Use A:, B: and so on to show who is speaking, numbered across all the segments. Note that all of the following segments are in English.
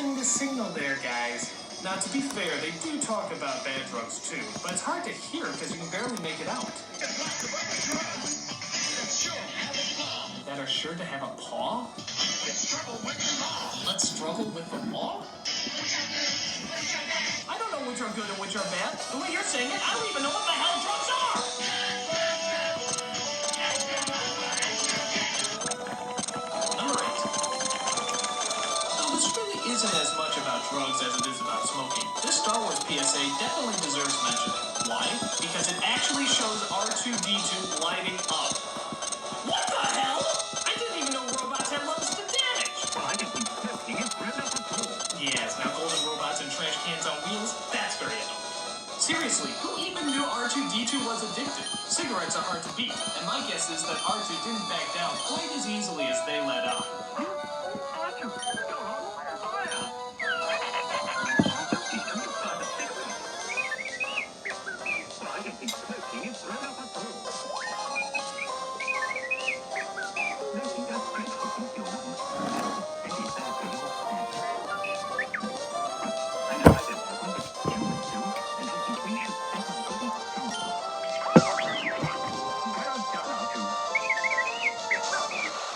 A: missing the signal there, guys. Now, to be fair, they do talk about bad drugs too, but it's hard to hear because you can barely make it out. That are sure to have a paw? Let's struggle with the law. Let's struggle with the law? I don't know which are good and which are bad. The way you're saying it, I don't even know what the hell drugs are! Number 8. Though this really isn't as much about drugs as it is about smoking, this Star Wars PSA definitely deserves mentioning. Why? Because it actually shows R2-D2 lighting up. What the hell? I didn't even know robots had lungs to damage! Yes, now golden robots and trash cans on wheels, that's very annoying. Seriously, who even knew R2-D2 was addicted? Cigarettes are hard to beat, and my guess is that R2 didn't back down quite as easily as they let on.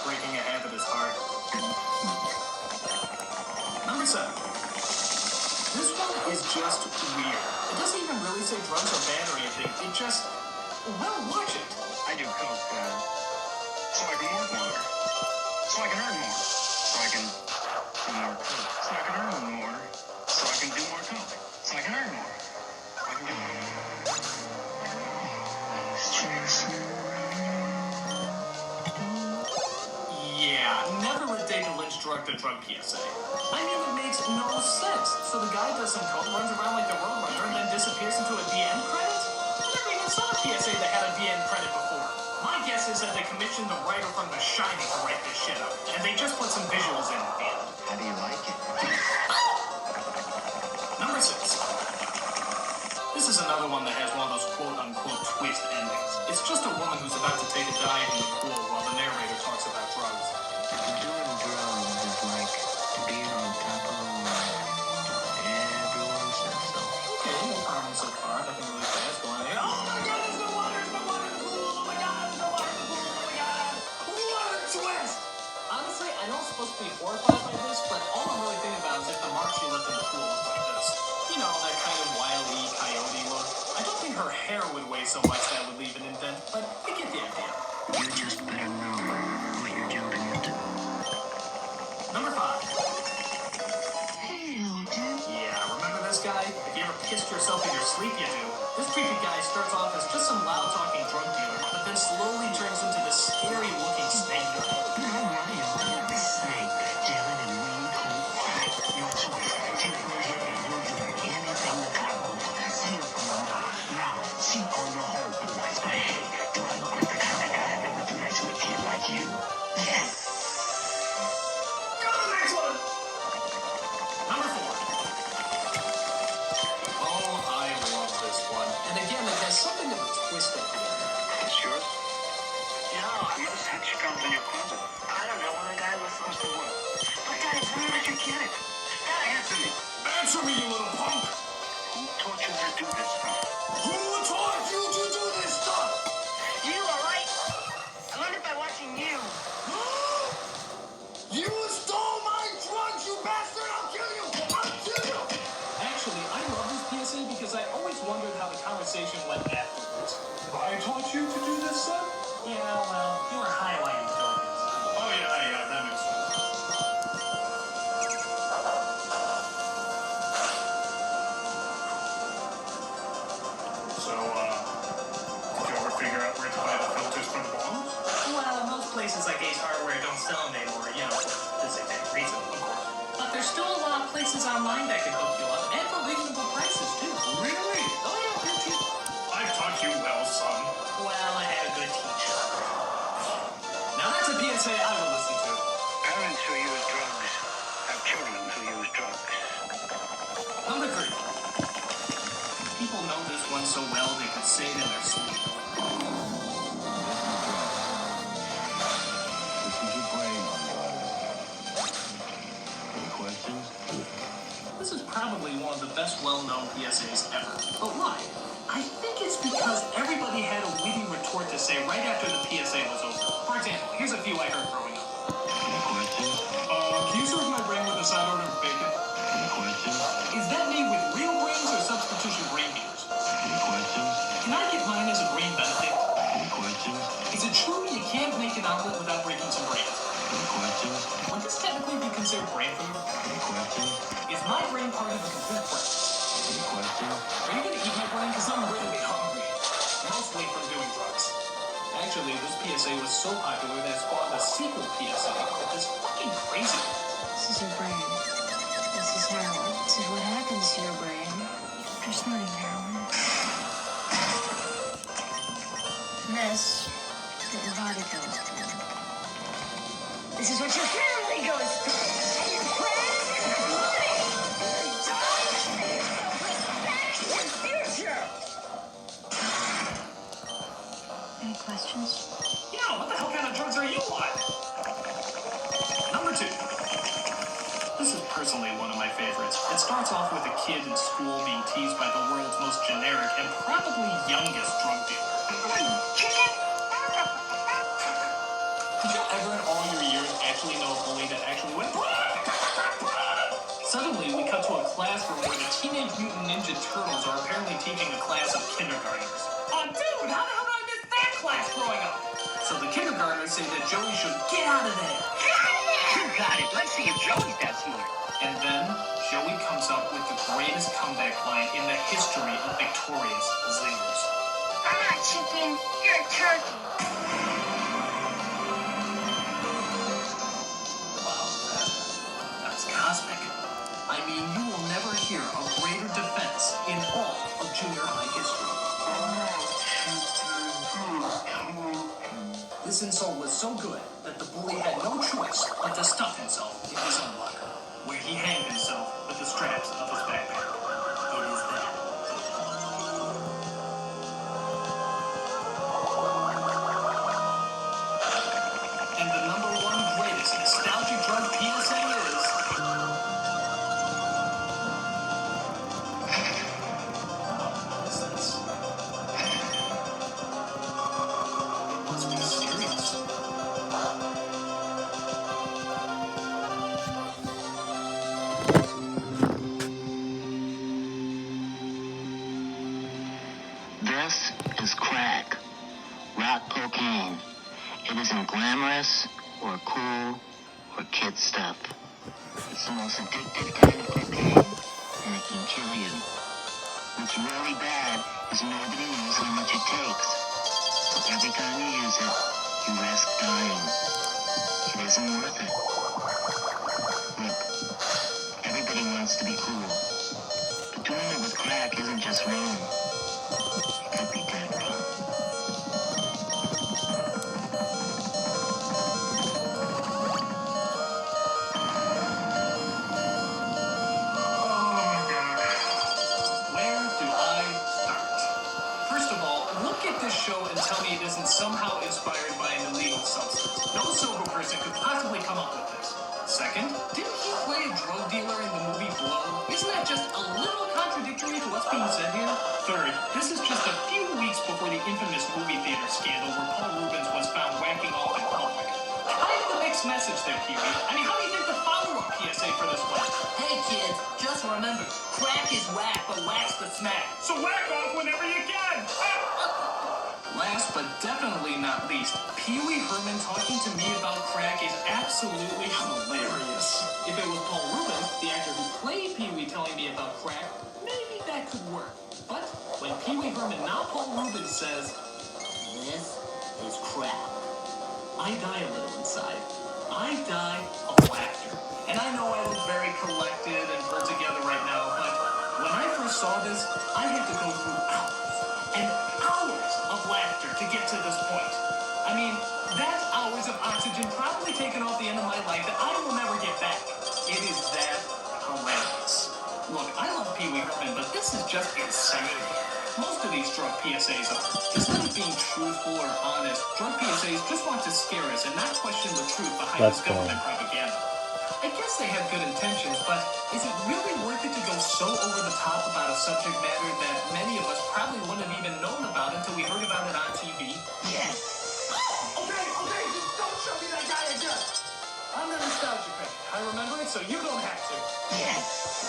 A: Breaking a habit is hard. Number 7. This one is just weird. It doesn't even really say drugs are bad or anything. It just... well, watch it.
B: I do coke, so I can work longer. So I can earn more. So I can do more coke. So I can earn more. So I can do more coke. So I can earn more. So I can do more.
A: Yeah, never let David Lynch drug the drug PSA. I mean, it makes no sense. So the guy does some coke, runs around like the Roadrunner, and then disappears into a DN credit? I never even saw a PSA that had a DN credit before. My guess is that they commissioned the writer from The Shining to write this shit up, and they just put some visuals in at the end.
B: How do you like it?
A: Number 6. This is another one that has one of those quote-unquote twist endings. It's just a woman who's about to take a dive in the pool while the narrator talks about drugs.
B: Doing drugs is like being on top of the world. Everyone says so.
A: Okay, no problem so far. Nothing really fast going on. Oh my god, there's no water! There's no water in the pool! Oh my god, there's no water in the pool! Oh my god! What a twist! Honestly, I know I'm supposed to be horrified by this, but all I'm really thinking about is if the mark she left in the pool looked like this. You know, that kind of wily coyote look. I don't think her hair would weigh so much that would leave an indent, but you get the idea.
B: You just better know what you're jumping into.
A: Number 5.
B: Hey, old dude.
A: Yeah, remember this guy? If you ever pissed yourself in your sleep, you do. This creepy guy starts off as just some loud-talking drug dealer, but then slowly turns into this scary-looking snake guy. Number 4. Oh, I love this one. And again, it has something of a twist at the end.
B: It's yours? No, I must have you found in your closet. I don't know when a guy listens to work. But Dad, where did you get it? Dad, answer me.
A: Answer me, you little punk!
B: Who taught you to do this stuff?
A: Who taught you to do this stuff?
B: You, alright? I learned it by watching you.
A: You stole my drugs, you bastard! I'll kill you! I'll kill you! Actually, I love this PSA because I always wondered how the conversation went afterwards. I taught you to do this, son? Yeah, well, you were highlighting focus. Oh, yeah, that makes sense. So, did you ever figure out where to buy the filters for the bombs? Well, most places like Ace Hardware don't sell them anymore, you know, for this exact reason, of course. But there's still a lot of places online that can hook you up, and for reasonable prices, too. Really? Oh, yeah, they're cheap. I've taught you well, son. Well, I had a good teacher. Now that's a PSA I will listen to.
B: Parents who use drugs have children who use drugs.
A: Number 3. People know this one so well they could say it in their sleep.
C: This is your brain, my brother. Any
B: questions?
A: This is probably one of the best well-known PSAs ever. But why? I think it's because everybody had a witty retort to say right after the PSA was over. For example, here's a few I heard growing up.
B: Any questions?
A: Can you serve my brain with a side order of bacon?
B: Any questions?
A: Is that made with real brains or substitution brain heaters?
B: Any questions?
A: Can I get mine as a brain benefit?
B: Any questions?
A: Is it true you can't make an omelet without breaking some brains?
B: Any questions?
A: Would this technically be considered brain food?
B: Any questions?
A: Is my brain part of a complete brain?
B: Any questions?
A: Are you gonna eat my brain? Because I'm really hungry. Mostly from doing drugs. Actually, this PSA was so popular that it spawned a sequel PSA that is fucking crazy.
C: This is your brain. This is heroin. This is what happens to your brain after snorting heroin. And this is what your body goes through. This is what your family goes through. And your friends and your money. Your jobs. Respect your future. Any questions?
A: Yeah, what the hell kind of drugs are you on? Number 2. This is personally one of my favorites. It starts off with a kid in school being teased by the world's most generic and probably youngest drug dealer. Did you ever in all your years actually know a bully that actually went Suddenly, we cut to a classroom where the Teenage Mutant Ninja Turtles are apparently teaching a class of kindergartners. Oh, dude, how the hell did I miss that class growing up? So the kindergartners say that Joey should get out of there.
D: You got it. Let's see if Joey's that smart.
A: And then Joey comes up with the greatest comeback line in the history of victorious zingers.
C: I'm not chicken. You're a turkey.
A: Wow, that's cosmic. I mean, you will never hear a greater defense in all of junior high history. This insult was so good that the bully had no choice but to stuff himself in his own locker, where he hanged himself with the straps of his backpack. It is that. And the number 1 greatest nostalgic drug PSA is... What is this? It must be serious.
B: This is crack. Rock cocaine. It isn't glamorous or cool or kid stuff. It's the most addictive kind of cocaine, and it can kill you. What's really bad is nobody knows how much it takes. So every time you use it, you risk dying. It isn't worth it. Look, everybody wants to be cool. But doing it with crack isn't just wrong. It could be dead wrong.
A: Where do I start? First of all, look at this show and tell me it isn't somehow inspired by an illegal substance. No sober person could possibly come up with this. Second, didn't he play a drug dealer in the movie Blow? Isn't that just a little contradictory to what's being said here? Third, this is just a few weeks before the infamous movie theater scandal where Paul Rubens was found whacking off in public. Kind of a mixed message there, Pee-wee. I mean, how do you think the follow-up PSA for this was? Hey kids, just remember, crack is whack, but whack's the smack. So whack off whenever you can! Last but definitely not least, Pee-wee Herman talking to me about crack is absolutely hilarious. If it was Paul Rubens, the actor who played Pee-wee, telling me about crack, maybe that could work. But when Pee-wee Herman, not Paul Rubens, says, "This is crap," I die a little inside. I die of laughter. And I know I look very collected and put together right now, but when I first saw this, I had to go through hours and hours of laughter to get to this point. I mean, that's hours of oxygen probably taken off the end of my life that I will never get back. It is that hilarious. Look, I love Pee-wee Herman, but this is just insane. Most of these drug PSAs are. Instead of being truthful or honest, drug PSAs just want to scare us and not question the truth behind this government propaganda. I guess they had good intentions, but is it really worth it to go so over the top about a subject matter that many of us probably wouldn't have even known about until we heard about it on TV?
D: Yes.
A: Okay, just don't show me that guy again. I'm the nostalgia critic. I remember it, so you don't have to.
D: Yes.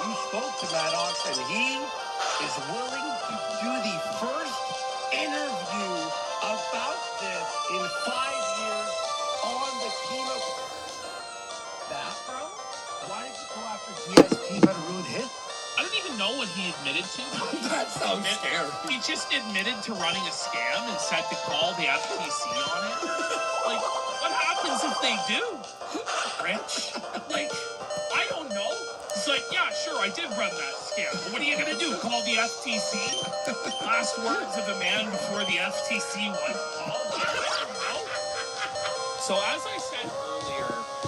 E: We spoke to Maddox, and he is willing to do the first interview about this in 5 years on the team of that, bro. Why did you go after DSP for a rude hit?
F: I don't even know what he admitted to.
E: That sounds scary.
F: He just admitted to running a scam and said to call the FTC on it. Like, what happens if they do? Rich? Like, I don't know. He's like, yeah, sure, I did run that scam. But what are you gonna do? Call the FTC? Last words of a man before the FTC was called? I don't know. So as I